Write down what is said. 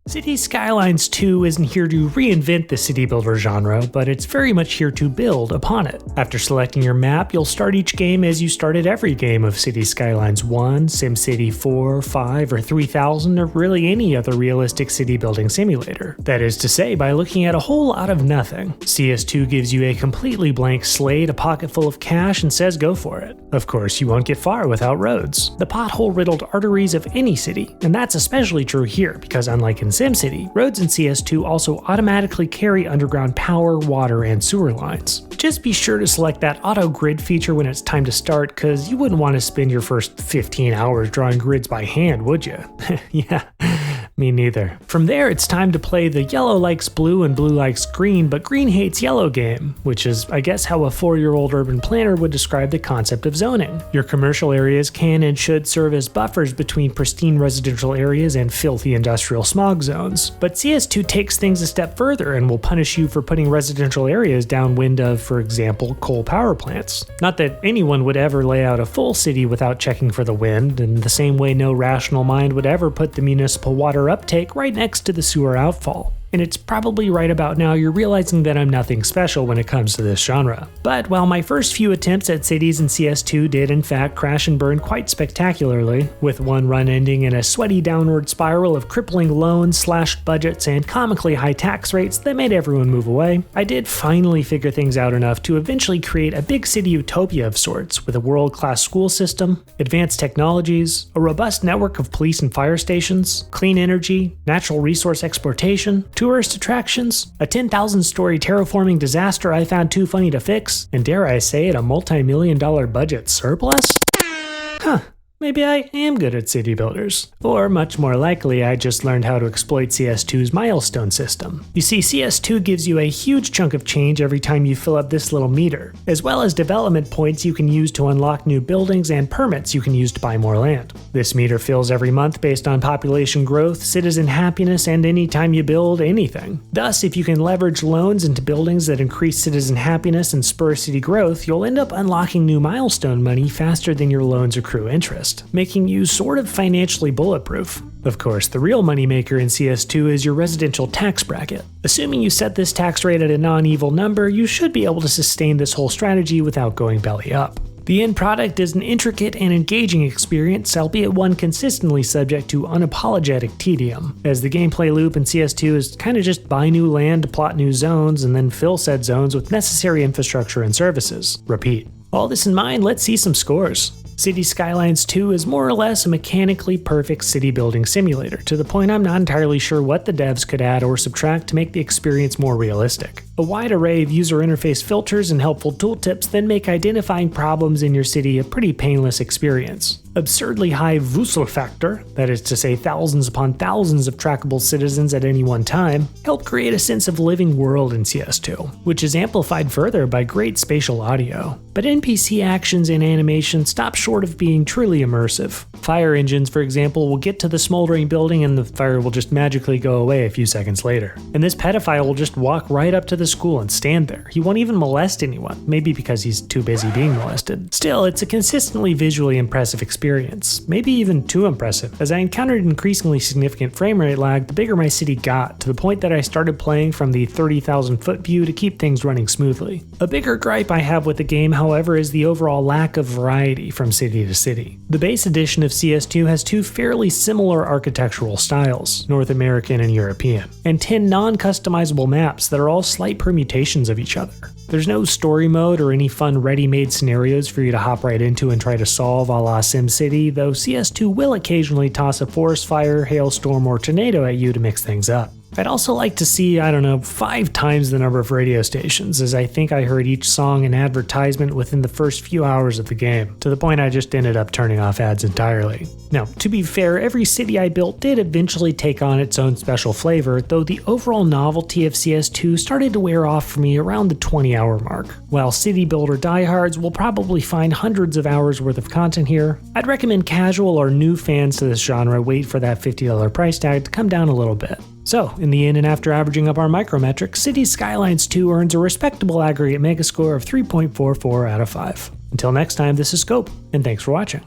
Cities Skylines II isn't here to reinvent the city builder genre, but it's very much here to build upon it. After selecting your map, you'll start each game as you started every game of Cities Skylines 1, SimCity 4, 5, or 3000, or really any other realistic city building simulator. That is to say, by looking at a whole lot of nothing. CS2 gives you a completely blank slate, a pocket full of cash, and says go for it. Of course, you won't get far without roads, the pothole-riddled arteries of any city, and that's especially true here because unlike in SimCity, roads in CS2 also automatically carry underground power, water, and sewer lines. Just be sure to select that auto grid feature when it's time to start, cause you wouldn't want to spend your first 15 hours drawing grids by hand, would you? Yeah. Me neither. From there, it's time to play the yellow likes blue and blue likes green, but green hates yellow game, which is, I guess, how a 4-year-old urban planner would describe the concept of zoning. Your commercial areas can and should serve as buffers between pristine residential areas and filthy industrial smog zones. But CS2 takes things a step further and will punish you for putting residential areas downwind of, for example, coal power plants. Not that anyone would ever lay out a full city without checking for the wind, in the same way no rational mind would ever put the municipal water uptake right next to the sewer outfall. And it's probably right about now you're realizing that I'm nothing special when it comes to this genre. But while my first few attempts at cities in CS2 did in fact crash and burn quite spectacularly, with one run ending in a sweaty downward spiral of crippling loans, slashed budgets, and comically high tax rates that made everyone move away, I did finally figure things out enough to eventually create a big city utopia of sorts with a world-class school system, advanced technologies, a robust network of police and fire stations, clean energy, natural resource exploitation, tourist attractions, a 10,000-story terraforming disaster I found too funny to fix, and dare I say it, a multi-million-dollar budget surplus? Huh. Maybe I am good at city builders. Or, much more likely, I just learned how to exploit CS2's milestone system. You see, CS2 gives you a huge chunk of change every time you fill up this little meter, as well as development points you can use to unlock new buildings and permits you can use to buy more land. This meter fills every month based on population growth, citizen happiness, and any time you build anything. Thus, if you can leverage loans into buildings that increase citizen happiness and spur city growth, you'll end up unlocking new milestone money faster than your loans accrue interest, making you sort of financially bulletproof. Of course, the real moneymaker in CS2 is your residential tax bracket. Assuming you set this tax rate at a non-evil number, you should be able to sustain this whole strategy without going belly up. The end product is an intricate and engaging experience, albeit one consistently subject to unapologetic tedium, as the gameplay loop in CS2 is kinda just buy new land, plot new zones, and then fill said zones with necessary infrastructure and services. Repeat. All this in mind, let's see some scores. Cities Skylines 2 is more or less a mechanically perfect city building simulator, to the point I'm not entirely sure what the devs could add or subtract to make the experience more realistic. A wide array of user interface filters and helpful tooltips then make identifying problems in your city a pretty painless experience. Absurdly high Wusel factor, that is to say thousands upon thousands of trackable citizens at any one time, help create a sense of living world in CS2, which is amplified further by great spatial audio. But NPC actions and animation stop short of being truly immersive. Fire engines, for example, will get to the smoldering building and the fire will just magically go away a few seconds later. And this pedophile will just walk right up to the school and stand there. He won't even molest anyone, maybe because he's too busy being molested. Still, it's a consistently visually impressive experience, maybe even too impressive, as I encountered increasingly significant frame rate lag the bigger my city got, to the point that I started playing from the 30,000 foot view to keep things running smoothly. A bigger gripe I have with the game, however, is the overall lack of variety from city to city. The base edition of CS2 has two fairly similar architectural styles, North American and European, and 10 non-customizable maps that are all slight permutations of each other. There's no story mode or any fun ready-made scenarios for you to hop right into and try to solve a la SimCity, though CS2 will occasionally toss a forest fire, hailstorm, or tornado at you to mix things up. I'd also like to see, 5 times the number of radio stations, as I think I heard each song and advertisement within the first few hours of the game, to the point I just ended up turning off ads entirely. Now, to be fair, every city I built did eventually take on its own special flavor, though the overall novelty of CS2 started to wear off for me around the 20-hour mark. While city builder diehards will probably find hundreds of hours worth of content here, I'd recommend casual or new fans to this genre wait for that $50 price tag to come down a little bit. So, in the end and after averaging up our micrometrics, Cities Skylines 2 earns a respectable aggregate megascore of 3.44 out of 5. Until next time, this is Scope, and thanks for watching.